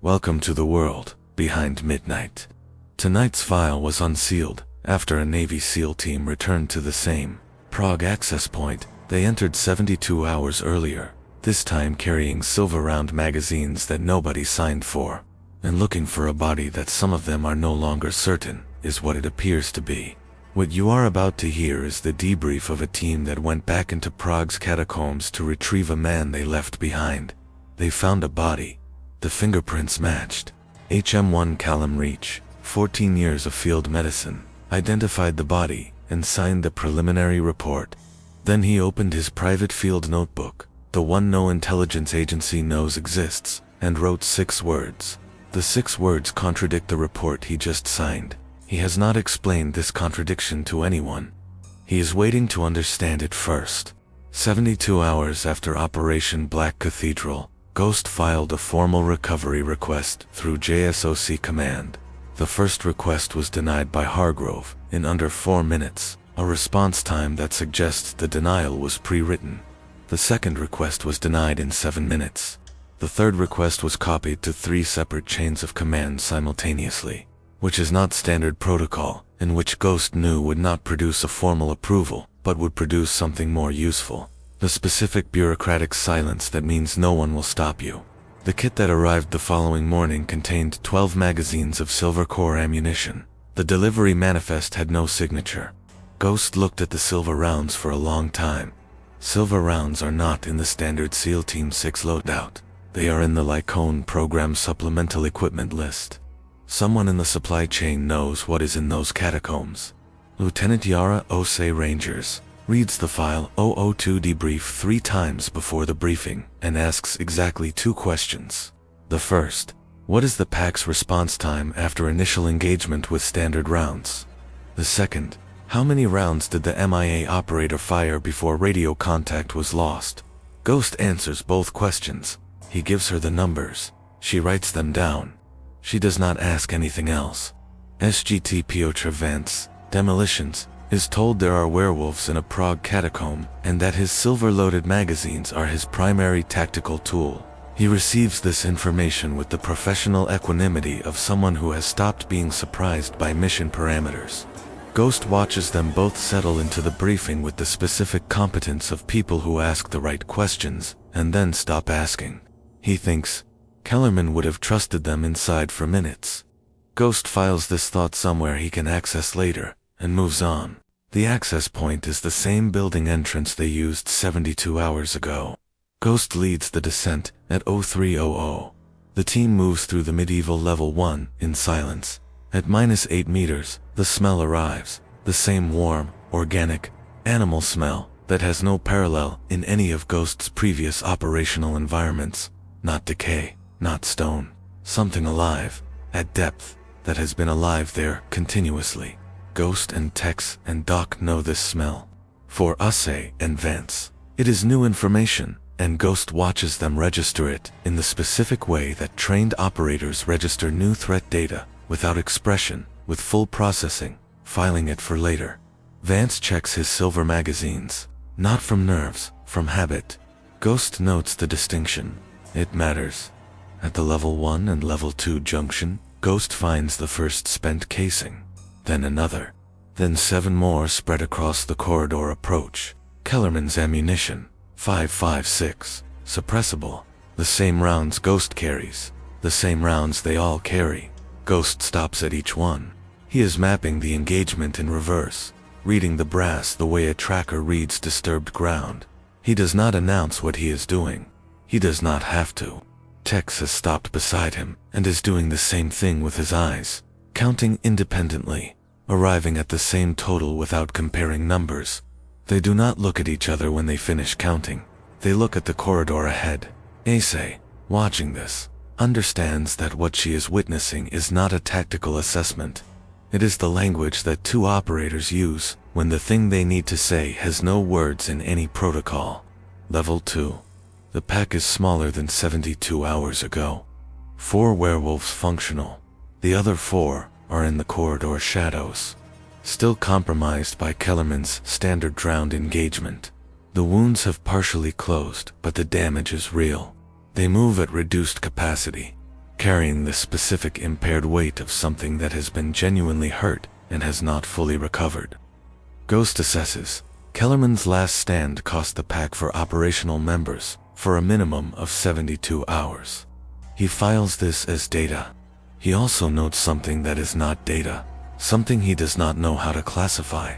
Welcome to the world behind midnight. Tonight's file was unsealed after a Navy SEAL team returned to the same Prague access point they entered 72 hours earlier, this time carrying silver-round magazines that nobody signed for, and looking for a body that some of them are no longer certain is what it appears to be. What you are about to hear is the debrief of a team that went back into Prague's catacombs to retrieve a man they left behind. They found a body. The fingerprints matched. HM1 Callum Reach, 14 years of field medicine, identified the body and signed the preliminary report. Then he opened his private field notebook, the one no intelligence agency knows exists, and wrote 6 words. The 6 words contradict the report he just signed. He has not explained this contradiction to anyone. He is waiting to understand it first. 72 hours after Operation Black Cathedral, Ghost filed a formal recovery request through JSOC Command. The first request was denied by Hargrove in under 4 minutes, a response time that suggests the denial was pre-written. The second request was denied in 7 minutes. The third request was copied to 3 separate chains of command simultaneously, which is not standard protocol, in which Ghost knew would not produce a formal approval, but would produce something more useful. The specific bureaucratic silence that means no one will stop you. The kit that arrived the following morning contained 12 magazines of silver core ammunition. The delivery manifest had no signature. Ghost looked at the silver rounds for a long time. Silver rounds are not in the standard SEAL Team 6 loadout. They are in the Lycone program supplemental equipment list. Someone in the supply chain knows what is in those catacombs. Lieutenant Yara Ose Rangers reads the file 002 debrief 3 times before the briefing and asks exactly 2 questions. The first, what is the pack's response time after initial engagement with standard rounds? The second, how many rounds did the MIA operator fire before radio contact was lost? Ghost answers both questions. He gives her the numbers. She writes them down. She does not ask anything else. SGT Piotr Vance, Demolitions, is told there are werewolves in a Prague catacomb and that his silver-loaded magazines are his primary tactical tool. He receives this information with the professional equanimity of someone who has stopped being surprised by mission parameters. Ghost watches them both settle into the briefing with the specific competence of people who ask the right questions and then stop asking. He thinks Kellerman would have trusted them inside for minutes. Ghost files this thought somewhere he can access later and moves on. The access point is the same building entrance they used 72 hours ago. Ghost leads the descent at 0300. The team moves through the medieval level 1 in silence. At -8 meters, the smell arrives, the same warm, organic, animal smell that has no parallel in any of Ghost's previous operational environments. Not decay, not stone, something alive, at depth, that has been alive there continuously. Ghost and Tex and Doc know this smell. For Ase and Vance, it is new information, and Ghost watches them register it in the specific way that trained operators register new threat data, without expression, with full processing, filing it for later. Vance checks his silver magazines, not from nerves, from habit. Ghost notes the distinction. It matters. At the level 1 and level 2 junction, Ghost finds the first spent casing. Then another. Then 7 more spread across the corridor approach. Kellerman's ammunition. 5.56. Suppressible. The same rounds Ghost carries. The same rounds they all carry. Ghost stops at each one. He is mapping the engagement in reverse, reading the brass the way a tracker reads disturbed ground. He does not announce what he is doing. He does not have to. Tex has stopped beside him and is doing the same thing with his eyes, counting independently, arriving at the same total without comparing numbers. They do not look at each other when they finish counting. They look at the corridor ahead. Ace, watching this, understands that what she is witnessing is not a tactical assessment. It is the language that 2 operators use when the thing they need to say has no words in any protocol. Level 2. The pack is smaller than 72 hours ago. 4 werewolves functional. The other 4 are in the corridor shadows, still compromised by Kellerman's standard drowned engagement. The wounds have partially closed, but the damage is real. They move at reduced capacity. carrying the specific impaired weight of something that has been genuinely hurt and has not fully recovered. Ghost assesses. Kellerman's last stand cost the pack for operational members for a minimum of 72 hours. He files this as data. He also notes something that is not data, something he does not know how to classify.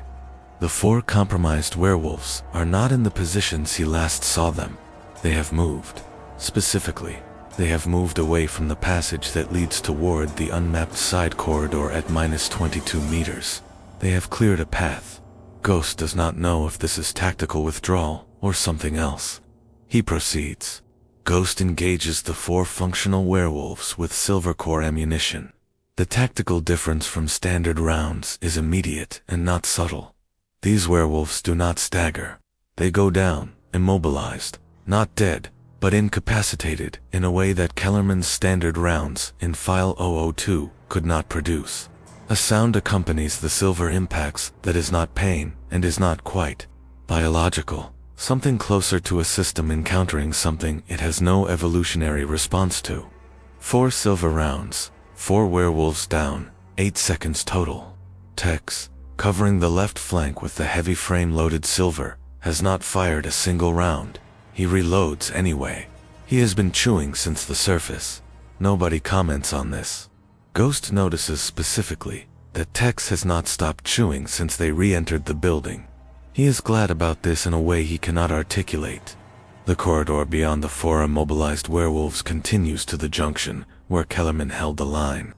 The 4 compromised werewolves are not in the positions he last saw them. They have moved. Specifically, they have moved away from the passage that leads toward the unmapped side corridor at -22 meters. They have cleared a path. Ghost does not know if this is tactical withdrawal or something else. He proceeds. Ghost engages the 4 functional werewolves with silver core ammunition. The tactical difference from standard rounds is immediate and not subtle. These werewolves do not stagger. They go down, immobilized, not dead, but incapacitated in a way that Kellerman's standard rounds in File 002 could not produce. A sound accompanies the silver impacts that is not pain and is not quite biological, something closer to a system encountering something it has no evolutionary response to. 4 silver rounds, 4 werewolves down, 8 seconds total. Tex, covering the left flank with the heavy frame-loaded silver, has not fired a single round. He reloads anyway. He has been chewing since the surface. Nobody comments on this. Ghost notices specifically that Tex has not stopped chewing since they re-entered the building. He is glad about this in a way he cannot articulate. The corridor beyond the 4 immobilized werewolves continues to the junction where Kellerman held the line.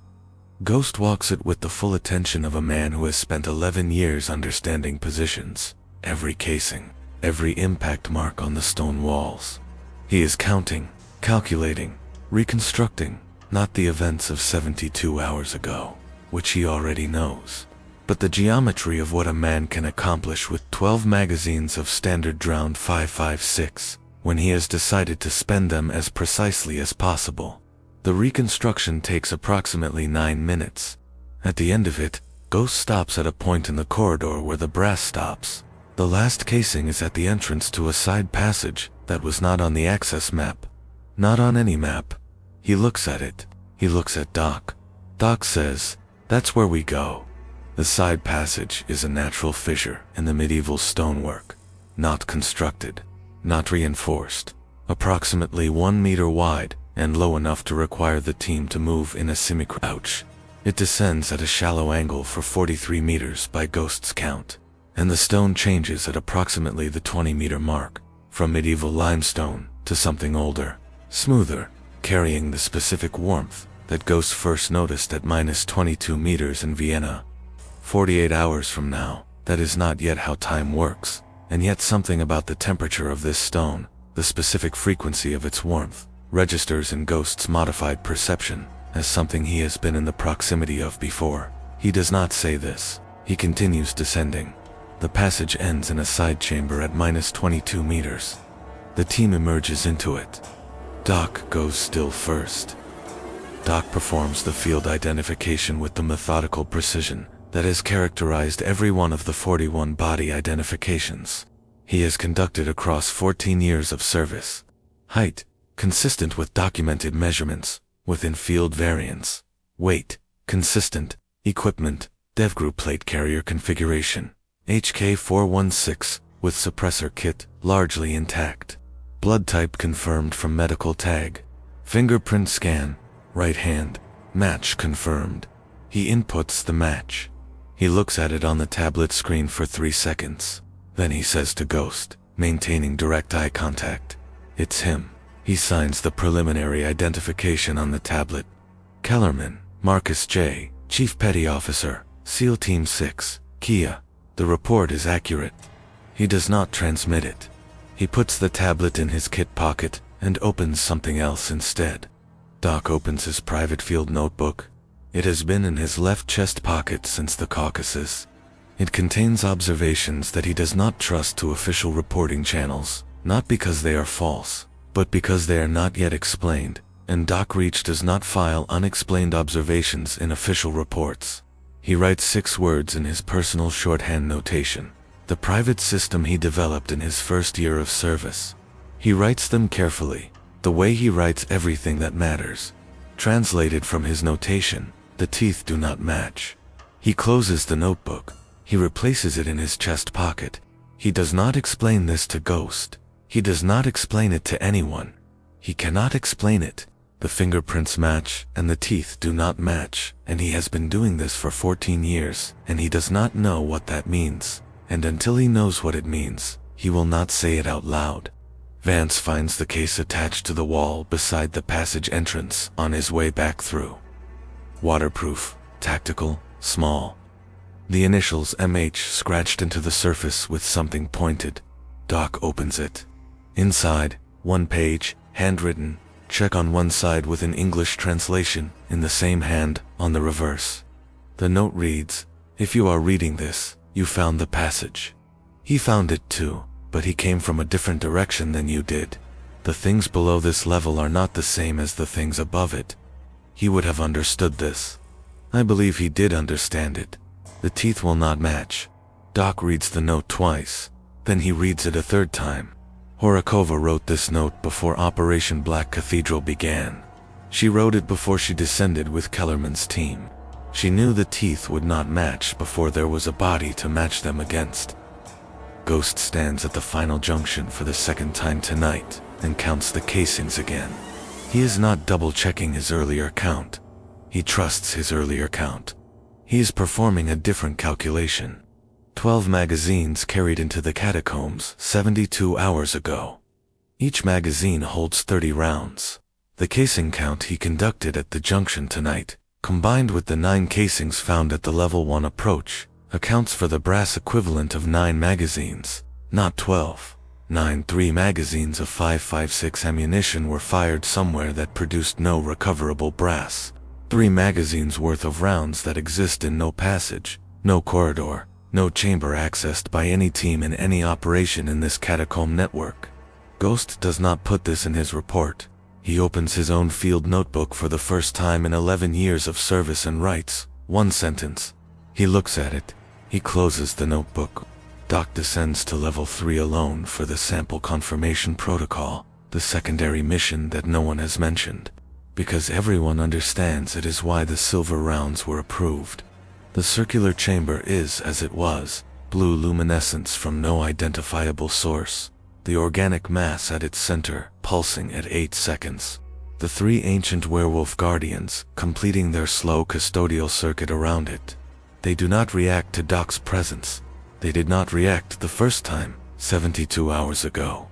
Ghost walks it with the full attention of a man who has spent 11 years understanding positions, every casing, every impact mark on the stone walls. He is counting, calculating, reconstructing, not the events of 72 hours ago, which he already knows, but the geometry of what a man can accomplish with 12 magazines of standard round 5.56, when he has decided to spend them as precisely as possible. The reconstruction takes approximately 9 minutes. At the end of it, Ghost stops at a point in the corridor where the brass stops. The last casing is at the entrance to a side passage that was not on the access map. Not on any map. He looks at it. He looks at Doc. Doc says, "That's where we go." The side passage is a natural fissure in the medieval stonework. Not constructed. Not reinforced. Approximately 1 meter wide and low enough to require the team to move in a semi-crouch. It descends at a shallow angle for 43 meters by Ghost's count, and the stone changes at approximately the 20-meter mark, from medieval limestone to something older, smoother, carrying the specific warmth that Ghost first noticed at -22 meters in Vienna. 48 hours from now, that is not yet how time works, and yet something about the temperature of this stone, the specific frequency of its warmth, registers in Ghost's modified perception as something he has been in the proximity of before. He does not say this. He continues descending. The passage ends in a side chamber at -22 meters. The team emerges into it. Doc goes still first. Doc performs the field identification with the methodical precision that has characterized every one of the 41 body identifications he has conducted across 14 years of service. Height, consistent with documented measurements, within field variance. Weight, consistent. Equipment, DevGroup plate carrier configuration. HK416, with suppressor kit, largely intact. Blood type confirmed from medical tag. Fingerprint scan, right hand. Match confirmed. He inputs the match. He looks at it on the tablet screen for 3 seconds. Then he says to Ghost, maintaining direct eye contact, "It's him." He signs the preliminary identification on the tablet. Kellerman, Marcus J., Chief Petty Officer, SEAL Team 6, Kia. The report is accurate. He does not transmit it. He puts the tablet in his kit pocket and opens something else instead. Doc opens his private field notebook. It has been in his left chest pocket since the Caucasus. It contains observations that he does not trust to official reporting channels, not because they are false, but because they are not yet explained, and Doc Reach does not file unexplained observations in official reports. He writes 6 words in his personal shorthand notation, the private system he developed in his first year of service. He writes them carefully, the way he writes everything that matters. Translated from his notation, the teeth do not match. He closes the notebook. He replaces it in his chest pocket. He does not explain this to Ghost. He does not explain it to anyone. He cannot explain it. The fingerprints match and the teeth do not match, and he has been doing this for 14 years, and he does not know what that means. And until he knows what it means, he will not say it out loud. Vance finds the case attached to the wall beside the passage entrance on his way back through. Waterproof, tactical, small. The initials MH scratched into the surface with something pointed. Doc opens it. Inside, one page, handwritten, check on one side with an English translation, in the same hand, on the reverse. The note reads, "If you are reading this, you found the passage. He found it too, but he came from a different direction than you did. The things below this level are not the same as the things above it." He would have understood this. I believe he did understand it. The teeth will not match. Doc reads the note twice, then he reads it a third time. Horokova wrote this note before Operation Black Cathedral began. She wrote it before she descended with Kellerman's team. She knew the teeth would not match before there was a body to match them against. Ghost stands at the final junction for the second time tonight and counts the casings again. He is not double-checking his earlier count. He trusts his earlier count. He is performing a different calculation. 12 magazines carried into the catacombs 72 hours ago. Each magazine holds 30 rounds. The casing count he conducted at the junction tonight, combined with the 9 casings found at the level 1 approach, accounts for the brass equivalent of 9 magazines, not 12. 3 magazines of 5.56 ammunition were fired somewhere that produced no recoverable brass. 3 magazines worth of rounds that exist in no passage, no corridor, no chamber accessed by any team in any operation in this catacomb network. Ghost does not put this in his report. He opens his own field notebook for the first time in 11 years of service and writes one sentence. He looks at it. He closes the notebook. Doc descends to level 3 alone for the sample confirmation protocol, the secondary mission that no one has mentioned, because everyone understands it is why the silver rounds were approved. The circular chamber is, as it was, blue luminescence from no identifiable source, the organic mass at its center pulsing at 8 seconds. The 3 ancient werewolf guardians completing their slow custodial circuit around it. They do not react to Doc's presence. They did not react the first time, 72 hours ago.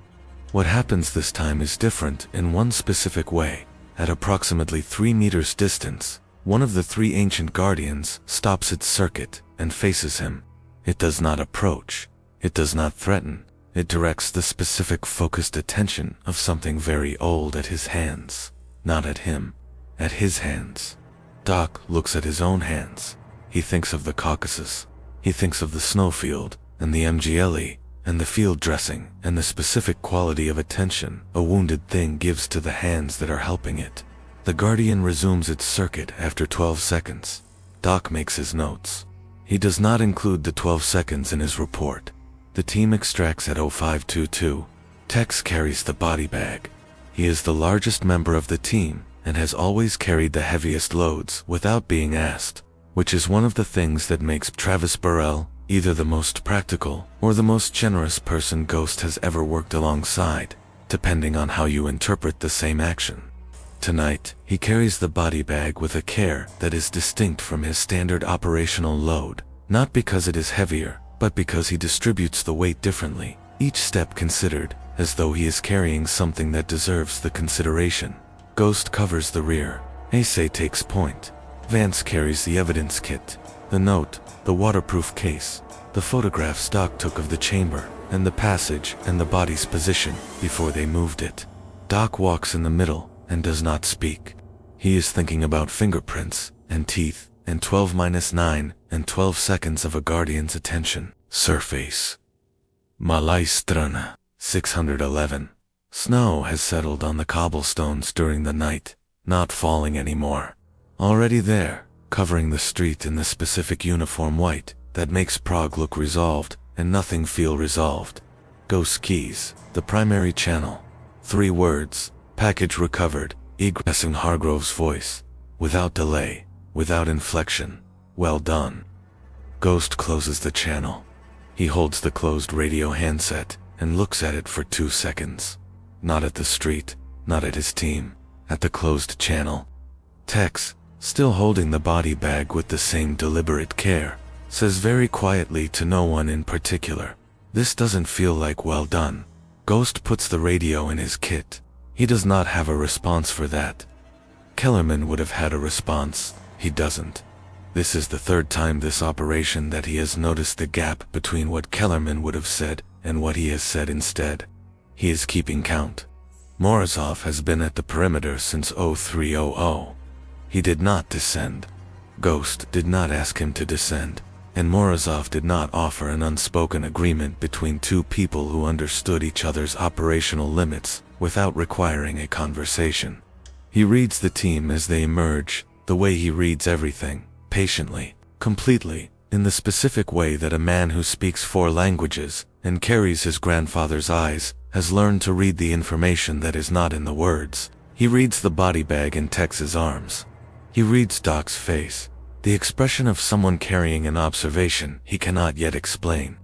What happens this time is different in one specific way. At approximately 3 meters distance, one of the 3 ancient guardians stops its circuit and faces him. It does not approach. It does not threaten. It directs the specific focused attention of something very old at his hands. Not at him. At his hands. Doc looks at his own hands. He thinks of the Caucasus. He thinks of the snowfield, and the MGLE, and the field dressing, and the specific quality of attention a wounded thing gives to the hands that are helping it. The Guardian resumes its circuit after 12 seconds. Doc makes his notes. He does not include the 12 seconds in his report. The team extracts at 0522. Tex carries the body bag. He is the largest member of the team, and has always carried the heaviest loads without being asked, which is one of the things that makes Travis Burrell either the most practical or the most generous person Ghost has ever worked alongside, depending on how you interpret the same action. Tonight, he carries the body bag with a care that is distinct from his standard operational load, not because it is heavier, but because he distributes the weight differently, each step considered, as though he is carrying something that deserves the consideration. Ghost covers the rear. Ace takes point. Vance carries the evidence kit, the note, the waterproof case, the photographs Doc took of the chamber, and the passage and the body's position before they moved it. Doc walks in the middle and does not speak. He is thinking about fingerprints and teeth and 12-9 and 12 seconds of a guardian's attention. Surface. Malai Strana, 611. Snow has settled on the cobblestones during the night, not falling anymore. Already there, covering the street in the specific uniform white that makes Prague look resolved and nothing feel resolved. Ghost keys, the primary channel. 3 words, package recovered, egress in Hargrove's voice, without delay, without inflection. Well done. Ghost closes the channel. He holds the closed radio handset and looks at it for 2 seconds. Not at the street, not at his team, at the closed channel. Tex, still holding the body bag with the same deliberate care, says very quietly to no one in particular, "This doesn't feel like well done." Ghost puts the radio in his kit. He does not have a response for that. Kellerman would have had a response. He doesn't. This is the 3rd time this operation that he has noticed the gap between what Kellerman would have said and what he has said instead. He is keeping count. Morozov has been at the perimeter since 0300. He did not descend. Ghost did not ask him to descend, and Morozov did not offer an unspoken agreement between two people who understood each other's operational limits without requiring a conversation. He reads the team as they emerge, the way he reads everything, patiently, completely, in the specific way that a man who speaks 4 languages and carries his grandfather's eyes has learned to read the information that is not in the words. He reads the body bag in Tex's arms. He reads Doc's face, the expression of someone carrying an observation he cannot yet explain.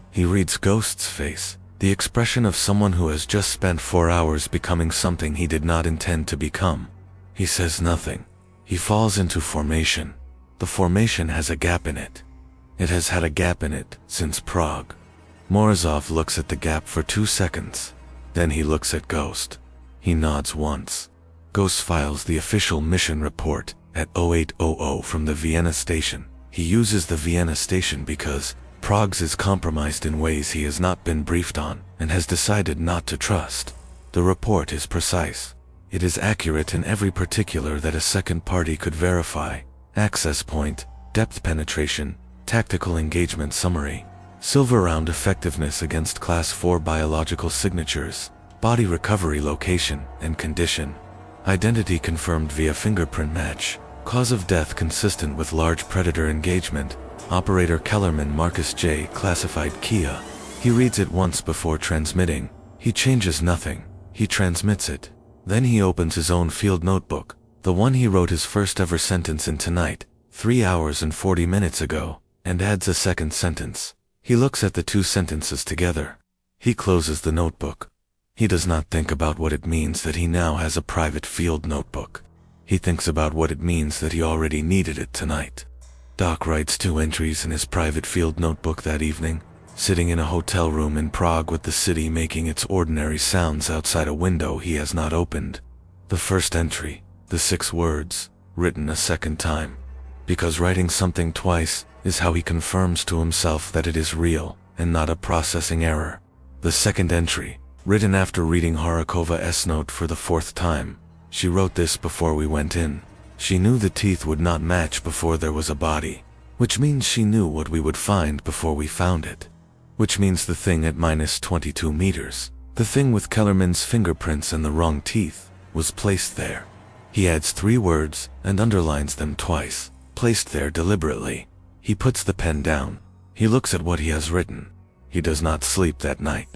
He reads Ghost's face, the expression of someone who has just spent 4 hours becoming something he did not intend to become. He says nothing. He falls into formation. The formation has a gap in it. It has had a gap in it since Prague. Morozov looks at the gap for 2 seconds. Then he looks at Ghost. He nods once. Ghost files the official mission report at 0800 from the Vienna station. He uses the Vienna station because Prague's is compromised in ways he has not been briefed on and has decided not to trust. The report is precise. It is accurate in every particular that a second party could verify. Access point, depth penetration, tactical engagement summary, silver round effectiveness against class 4 biological signatures, body recovery location and condition, identity confirmed via fingerprint match, cause of death consistent with large predator engagement, operator Kellerman Marcus J. classified Kia. He reads it once before transmitting. He changes nothing. He transmits it. Then he opens his own field notebook, the one he wrote his first ever sentence in tonight, 3 hours and 40 minutes ago, and adds a second sentence. He looks at the 2 sentences together. He closes the notebook. He does not think about what it means that he now has a private field notebook. He thinks about what it means that he already needed it tonight. Doc writes 2 entries in his private field notebook that evening, sitting in a hotel room in Prague with the city making its ordinary sounds outside a window he has not opened. The first entry, the 6 words, written a second time. Because writing something twice is how he confirms to himself that it is real and not a processing error. The second entry, written after reading Harakova's note for the 4th time. She wrote this before we went in. She knew the teeth would not match before there was a body, which means she knew what we would find before we found it. Which means the thing at -22 meters, the thing with Kellerman's fingerprints and the wrong teeth, was placed there. He adds 3 words and underlines them twice, placed there deliberately. He puts the pen down. He looks at what he has written. He does not sleep that night.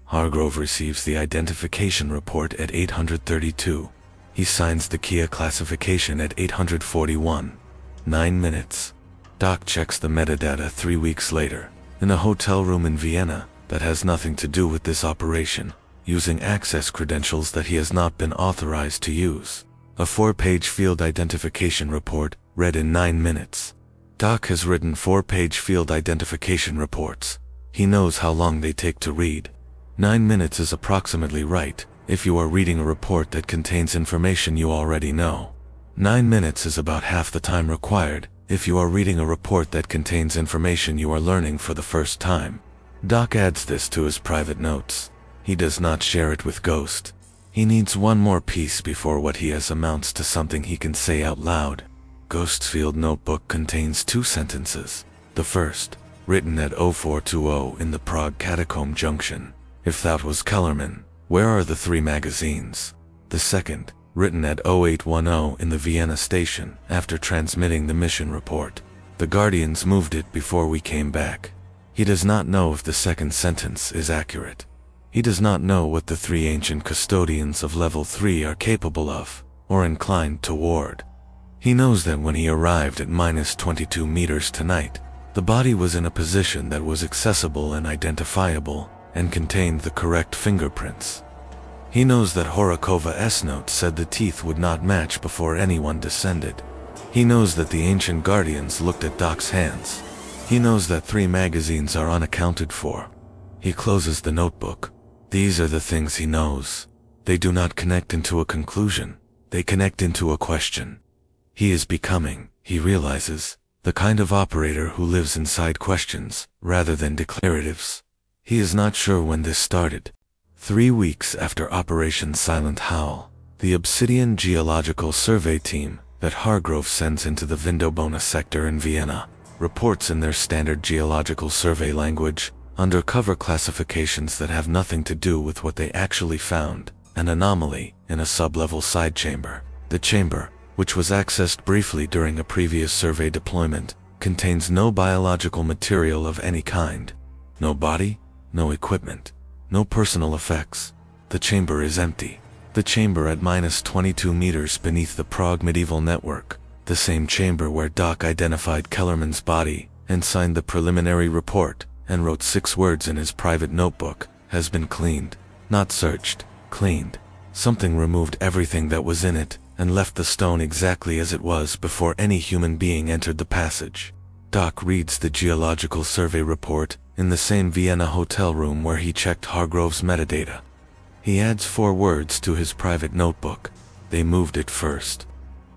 Hargrove receives the identification report at 832. He signs the Kia classification at 841. 9 minutes. Doc checks the metadata 3 weeks later, in a hotel room in Vienna that has nothing to do with this operation, using access credentials that he has not been authorized to use. A 4-page field identification report, read in 9 minutes. Doc has written 4-page field identification reports. He knows how long they take to read. 9 minutes is approximately right if you are reading a report that contains information you already know. 9 minutes is about half the time required if you are reading a report that contains information you are learning for the first time. Doc adds this to his private notes. He does not share it with Ghost. He needs one more piece before what he has amounts to something he can say out loud. Ghost's field notebook contains 2 sentences. The first, written at 0420 in the Prague catacomb junction. If that was Kellerman, where are the 3 magazines? The second, written at 0810 in the Vienna station after transmitting the mission report. The Guardians moved it before we came back. He does not know if the second sentence is accurate. He does not know what the 3 ancient custodians of level 3 are capable of. or inclined toward. He knows that when he arrived at -22 meters tonight, the body was in a position that was accessible and identifiable, and contained the correct fingerprints. He knows that Horikova's note said the teeth would not match before anyone descended. He knows that the ancient guardians looked at Doc's hands. He knows that 3 magazines are unaccounted for. He closes the notebook. These are the things he knows. They do not connect into a conclusion. They connect into a question. He is becoming, he realizes, the kind of operator who lives inside questions, rather than declaratives. He is not sure when this started. 3 weeks after Operation Silent Howl, the Obsidian Geological Survey team that Hargrove sends into the Vindobona sector in Vienna reports in their standard geological survey language, undercover classifications that have nothing to do with what they actually found, an anomaly in a sub-level side chamber. The chamber, which was accessed briefly during a previous survey deployment, contains no biological material of any kind. No body, no equipment, no personal effects. The chamber is empty. The chamber at -22 meters beneath the Prague medieval network, the same chamber where Doc identified Kellerman's body and signed the preliminary report and wrote 6 words in his private notebook, has been cleaned. Not searched, cleaned. Something removed everything that was in it and left the stone exactly as it was before any human being entered the passage. Doc reads the geological survey report in the same Vienna hotel room where he checked Hargrove's metadata. He adds 4 words to his private notebook. They moved it first.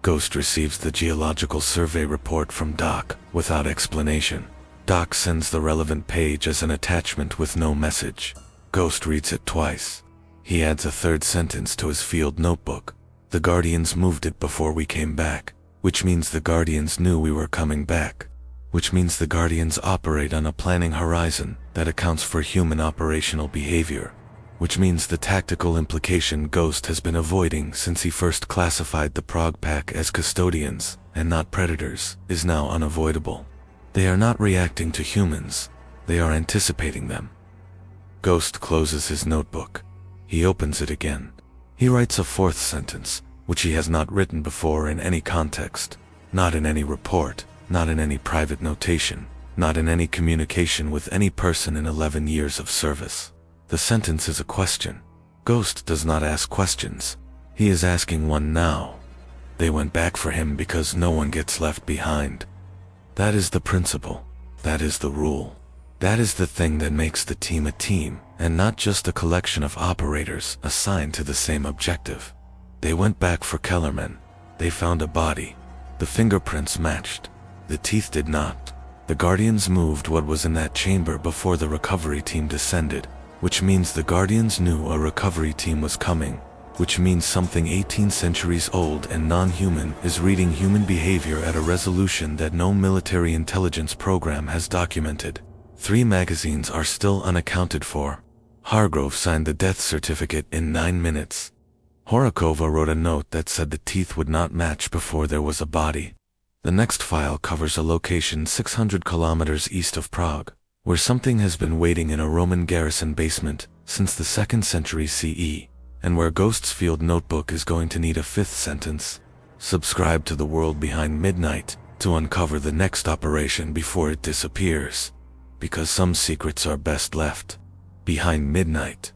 Ghost receives the geological survey report from Doc without explanation. Doc sends the relevant page as an attachment with no message. Ghost reads it twice. He adds a 3rd sentence to his field notebook. The Guardians moved it before we came back, which means the Guardians knew we were coming back. Which means the Guardians operate on a planning horizon that accounts for human operational behavior. Which means the tactical implication Ghost has been avoiding since he first classified the Prague Pack as custodians, and not predators, is now unavoidable. They are not reacting to humans, they are anticipating them. Ghost closes his notebook. He opens it again. He writes a 4th sentence, which he has not written before in any context, not in any report, not in any private notation, not in any communication with any person in 11 years of service. The sentence is a question. Ghost does not ask questions. He is asking one now. They went back for him because no one gets left behind. That is the principle. That is the rule. That is the thing that makes the team a team, and not just a collection of operators assigned to the same objective. They went back for Kellerman. They found a body. The fingerprints matched. The teeth did not. The Guardians moved what was in that chamber before the recovery team descended, which means the Guardians knew a recovery team was coming, which means something 18 centuries old and non-human is reading human behavior at a resolution that no military intelligence program has documented. 3 magazines are still unaccounted for. Hargrove signed the death certificate in 9 minutes. Horikova wrote a note that said the teeth would not match before there was a body. The next file covers a location 600 kilometers east of Prague, where something has been waiting in a Roman garrison basement since the 2nd century CE, and where Ghost's field notebook is going to need a 5th sentence. Subscribe to The World Behind Midnight to uncover the next operation before it disappears, because some secrets are best left behind midnight.